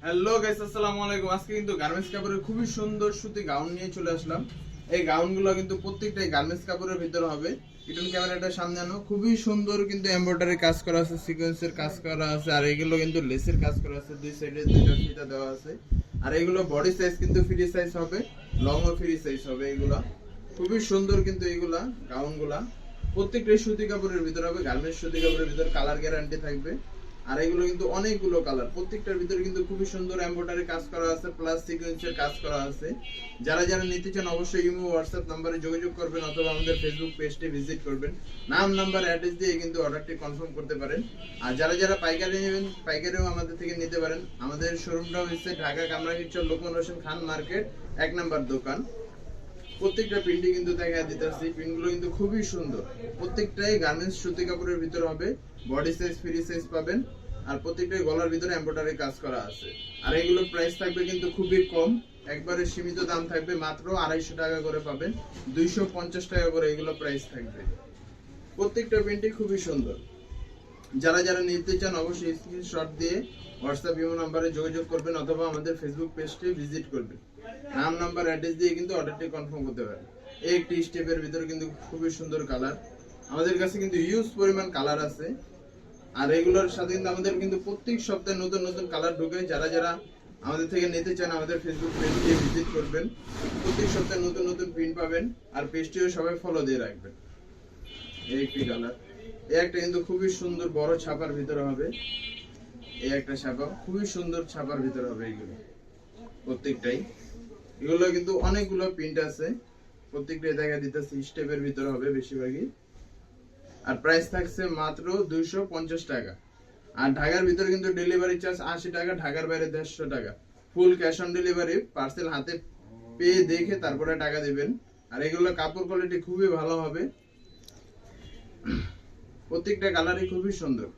Hello guys, আসসালামু আলাইকুম। আজকে কিন্তু গার্মেন্টস কাপড়ের খুবই সুন্দর সুতি গাউন নিয়ে চলে আসলাম। এই গাউনগুলো কিন্তু প্রত্যেকটাই গার্মেন্টস কাপড়ের ভিতরে হবে। রিটার্ন ক্যামেরাটা সামনে আনো। খুবই সুন্দর কিন্তু এমব্রয়ডারি কাজ করা আছে, সিকোয়েন্সের কাজ করা আছে, আর এগুলো কিন্তু লেসের কাজ করা আছে, দুই সাইডে দুইটা ফিতা দেওয়া আছে। আর এগুলো বডি সাইজ কিন্তু ফ্রি সাইজ হবে, লং ও ফ্রি সাইজ হবে। এগুলা খুবই সুন্দর কিন্তু এইগুলা গাউনগুলা প্রত্যেকটাই সুতি কাপড়ের ভিতরে হবে, গার্মেন্টস সুতি কাপড়ের ভিতরে কালার গ্যারান্টি থাকবে। আর এগুলো কিন্তু অনেকগুলো কালার, প্রত্যেকটার ভিতরে কিন্তু খুবই সুন্দর এমব্রয়ডারি কাজ করা আছে, প্লাস সিকোয়েন্সের কাজ করা আছে। যারা যারা নিতে চান অবশ্যই ইমো হোয়াটসঅ্যাপ নম্বরে যোগাযোগ করবেন অথবা আমাদের ফেসবুক পেজটি ভিজিট করবেন। নাম নাম্বার অ্যাড্রেস দিয়ে কিন্তু অর্ডারটি কনফার্ম করতে পারেন। আর যারা যারা পাইকারি নেবেন পাইকারিও আমাদের থেকে নিতে পারেন। আমাদের শোরুমটা হচ্ছে ঢাকা কামরাঙ্গীরচর লোকমান হোসেন খান মার্কেট 1 নম্বর দোকান। প্রত্যেকটা প্রিন্টই কিন্তু দেখা দিতেছি, প্রিন্টগুলো কিন্তু খুবই সুন্দর। প্রত্যেকটাই গার্মেন্টস সুতি কাপড়ের ভিতরে হবে, বডি সাইজ ফ্রি সাইজ পাবেন। আর প্রত্যেকটাই গলার ভিতরে এমব্রয়ডারি কাজ করা আছে। আর এগুলো প্রাইস থাকবে কিন্তু খুবই কম, একবারে সীমিত দাম থাকবে, মাত্র 250 টাকা করে পাবেন। 250 টাকা করে এগুলো প্রাইস থাকবে। প্রত্যেকটা প্রিন্টই খুবই সুন্দর। যারা যারা নিতে চান অবশ্যই স্ক্রিনশট দিয়ে হোয়াটসঅ্যাপ ইমো নম্বরে যোগাযোগ করবেন অথবা আমাদের ফেসবুক পেজটি ভিজিট করবেন। নাম নাম্বার অ্যাড্রেস দিয়ে কিন্তু অর্ডারটি কনফার্ম করতে পারেন। এই একটি স্টেপের ভিতরে কিন্তু খুবই সুন্দর কালার, আমাদের কাছে কিন্তু হিউজ পরিমাণ কালার আছে। আর এগুলোর সাথে কিন্তু আমাদের কিন্তু প্রত্যেক সপ্তাহে নতুন নতুন কালার ঢুকে। যারা যারা আমাদের থেকে নিতে চান আমাদের ফেসবুক পেজটি ভিজিট করবেন, প্রত্যেক সপ্তাহে নতুন নতুন প্রিন্ট পাবেন। আর পেজটিও সবাই ফলো দিয়ে রাখবেন। এই একটি কালার, এই একটা কিন্তু খুবই সুন্দর বড় ছাপার ভিতরে হবে। এই একটা ছাপা খুবই সুন্দর ছাপার ভিতরে হবে। এইগুলো প্রত্যেকটাই, এগুলো কিন্তু অনেকগুলো প্রিন্ট আছে, প্রত্যেকটাই দেখা দিতেছে স্টেপের ভিতরে হবে বেশিরভাগই। আর প্রাইস থাকছে মাত্র 250 টাকা। আর ঢাকার ভিতরে কিন্তু ডেলিভারি চার্জ 80 টাকা, ঢাকার বাইরে 150 টাকা। ফুল ক্যাশ অন ডেলিভারি, পার্সেল হাতে পেয়ে দেখে তারপরে টাকা দিবেন। আর এগুলো কাপড় কোয়ালিটি খুবই ভালো হবে, প্রত্যেকটা কালারই খুবই সুন্দর।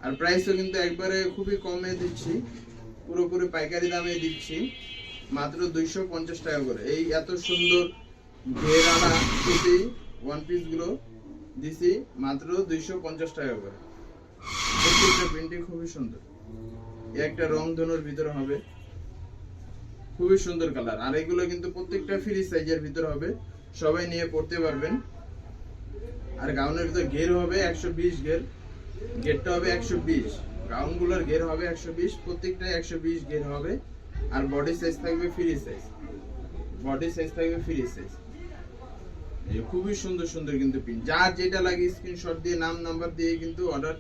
আর প্রাইসও কিন্তু একবারে খুবই কমে দিচ্ছি, পুরোপুরি পাইকারি দামে দিচ্ছি, মাত্র 250 টাকা করে। এই এত সুন্দর ঘেরানা সুতি ওয়ান পিস গুলো দিছি মাত্র 250 টাকা করে। প্রত্যেকটা প্রিন্টই খুবই সুন্দর। এই একটা রংধনুর ভিতরে হবে, খুবই সুন্দর কালার। আর এগুলো কিন্তু প্রত্যেকটা ফ্রি সাইজের ভিতরে হবে, সবাই নিয়ে পড়তে পারবেন। আর গাউনের ভিতর ঘের হবে 120 ঘের, ঘেরটা হবে 120, গাউনগুলোর ঘের হবে 120, প্রত্যেকটাই 120 ঘের হবে। আর বডি সাইজ থাকবে ফ্রি সাইজ, বডি সাইজ থাকবে ফ্রি সাইজ। এই খুবই সুন্দর সুন্দর কিন্তু প্রিন্ট, যার যেটা লাগে স্ক্রিনশট দিয়ে নাম নাম্বার দিয়ে কিন্তু অর্ডার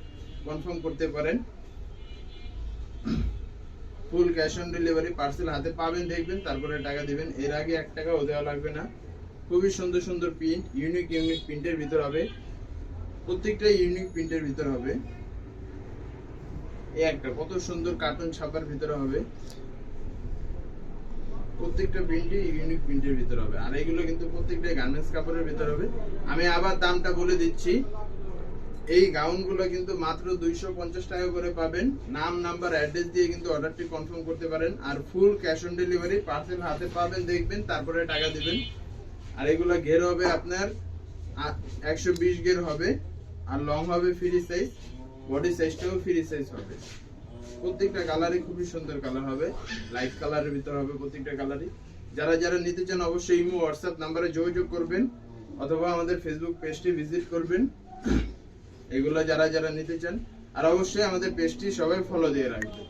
কনফার্ম করতে পারেন। ফুল ক্যাশ অন ডেলিভারি, পার্সেল হাতে পাবেন দেখবেন তারপরে টাকা দিবেন, এর আগে 1 টাকাও দেওয়া লাগবে না। খুবই সুন্দর সুন্দর প্রিন্ট, ইউনিক ইউনিক প্রিন্টের ভিতর হবে, প্রত্যেকটাই ইউনিক প্রিন্টের ভিতর হবে। এই একটা কত সুন্দর কার্টুন ছাপার ভিতরে হবে, প্রত্যেকটা প্রিন্টই ইউনিক প্রিন্টের ভিতর হবে। আর এগুলো কিন্তু প্রত্যেকটাই গার্মেন্টস কাপড়ের ভিতর হবে। আমি আবার দামটা বলে দিচ্ছি, এই গাউনগুলো কিন্তু মাত্র 250 টাকা করে পাবেন। নাম নাম্বার অ্যাড্রেস দিয়ে কিন্তু অর্ডারটি কনফার্ম করতে পারেন। আর full cash on delivery, parcel হাতে পাবেন দেখবেন তারপরে টাকা দিবেন। আর এগুলো ঘের হবে আপনার 120 ঘের হবে, আর লং হবে ফ্রি সাইজ, বডি সাইজটাও ফ্রি সাইজ হবে। প্রত্যেকটা কালারই খুবই সুন্দর কালার হবে, লাইট কালারের ভিতর হবে প্রত্যেকটা কালারই। যারা যারা নিতে চান অবশ্যই ইমো হোয়াটসঅ্যাপ নাম্বারে যোগাযোগ করবেন অথবা আমাদের ফেসবুক পেজটি ভিজিট করবেন, এগুলো যারা যারা নিতে চান। আর অবশ্যই আমাদের পেজটি সবাই ফলো দিয়ে রাখবেন।